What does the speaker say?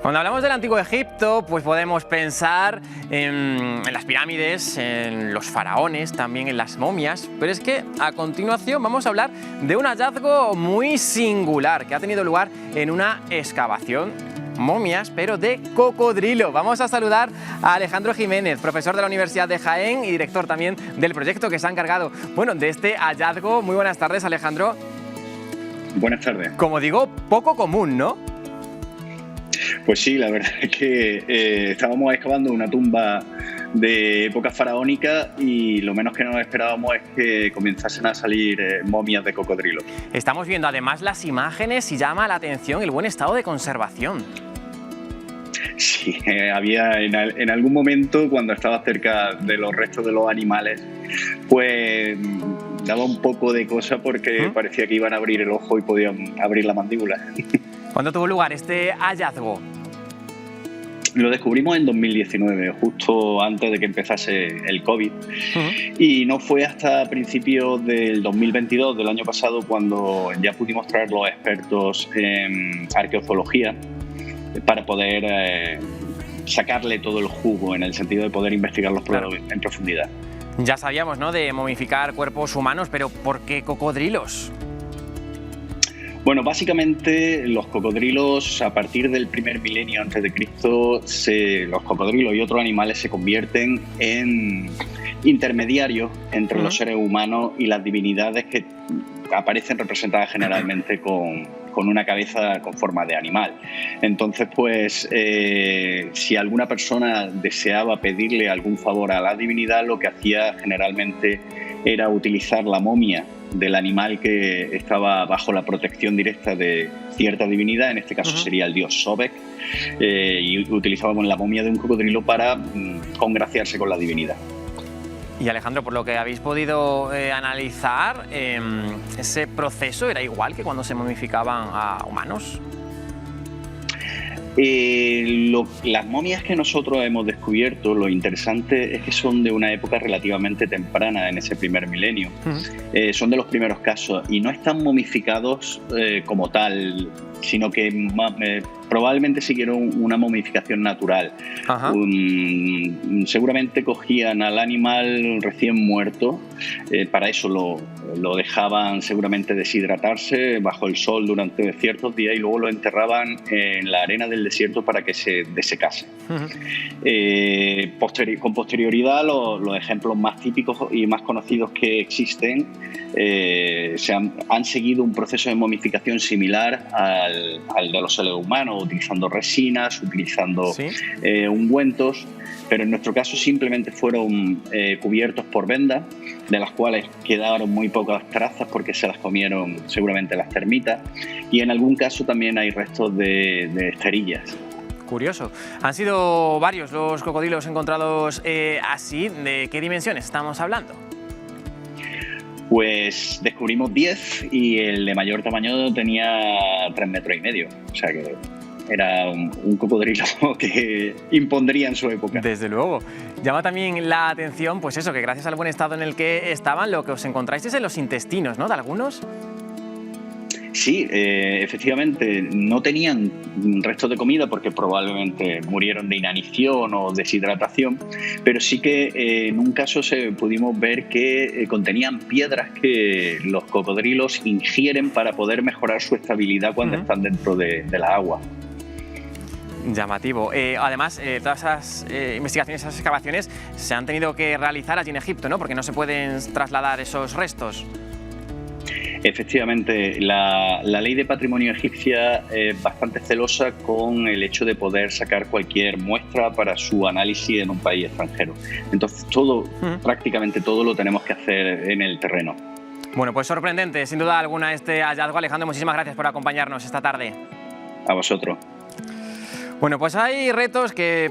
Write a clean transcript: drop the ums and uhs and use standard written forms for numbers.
Cuando hablamos del Antiguo Egipto, pues podemos pensar en las pirámides, en los faraones, también en las momias, pero es que a continuación vamos a hablar de un hallazgo muy singular que ha tenido lugar en una excavación. Momias, pero de cocodrilo. Vamos a saludar a Alejandro Jiménez, profesor de la Universidad de Jaén y director también del proyecto que se ha encargado, bueno, de este hallazgo. Muy buenas tardes, Alejandro. Buenas tardes. Como digo, poco común, ¿no? Pues sí, la verdad es que estábamos excavando una tumba de época faraónica y lo menos que nos esperábamos es que comenzasen a salir momias de cocodrilo. Estamos viendo además las imágenes y llama la atención el buen estado de conservación. Sí, había en algún momento cuando estaba cerca de los restos de los animales, pues daba un poco de cosa porque parecía que iban a abrir el ojo y podían abrir la mandíbula. ¿Cuándo tuvo lugar este hallazgo? Lo descubrimos en 2019, justo antes de que empezase el COVID. Y no fue hasta principios del 2022, del año pasado, cuando ya pudimos traer los expertos en arqueozoología para poder sacarle todo el jugo, en el sentido de poder investigarlos en profundidad. Ya sabíamos, ¿no?, de momificar cuerpos humanos, pero ¿por qué cocodrilos? Bueno, básicamente los cocodrilos, a partir del primer milenio antes de Cristo, los cocodrilos y otros animales se convierten en intermediarios entre los seres humanos y las divinidades que aparecen representadas generalmente con una cabeza con forma de animal. Entonces, pues, si alguna persona deseaba pedirle algún favor a la divinidad, lo que hacía generalmente era utilizar la momia del animal que estaba bajo la protección directa de cierta divinidad, en este caso sería el dios Sobek, y utilizábamos la momia de un cocodrilo para congraciarse con la divinidad. Y Alejandro, por lo que habéis podido analizar, ¿ese proceso era igual que cuando se momificaban a humanos? Las momias que nosotros hemos descubierto, lo interesante es que son de una época relativamente temprana, en ese primer milenio. Son de los primeros casos y no están momificados como tal, sino que probablemente siguieron una momificación natural. Seguramente cogían al animal recién muerto, para eso lo dejaban seguramente deshidratarse bajo el sol durante ciertos días y luego lo enterraban en la arena del desierto para que se desecase. Con posterioridad, los ejemplos más típicos y más conocidos que existen han seguido un proceso de momificación similar al de los seres humanos, utilizando resinas, utilizando ungüentos, pero en nuestro caso simplemente fueron cubiertos por vendas, de las cuales quedaron muy pocas trazas porque se las comieron seguramente las termitas, y en algún caso también hay restos de esterillas. Curioso. Han sido varios los cocodrilos encontrados así. ¿De qué dimensiones estamos hablando? Pues descubrimos 10 y el de mayor tamaño tenía 3,5 metros. O sea que era un cocodrilo que impondría en su época. Desde luego. Llama también la atención, pues eso, que gracias al buen estado en el que estaban, lo que os encontráis es en los intestinos, ¿no?, de algunos. Sí, efectivamente, no tenían restos de comida porque probablemente murieron de inanición o deshidratación, pero sí que en un caso pudimos ver que contenían piedras que los cocodrilos ingieren para poder mejorar su estabilidad cuando están dentro de la agua. Llamativo. Además, todas esas investigaciones, esas excavaciones se han tenido que realizar allí en Egipto, ¿no?, porque no se pueden trasladar esos restos. Efectivamente, la ley de patrimonio egipcia es bastante celosa con el hecho de poder sacar cualquier muestra para su análisis en un país extranjero. Entonces, prácticamente todo lo tenemos que hacer en el terreno. Bueno, pues sorprendente, sin duda alguna, este hallazgo. Alejandro, muchísimas gracias por acompañarnos esta tarde. A vosotros. Bueno, pues hay retos que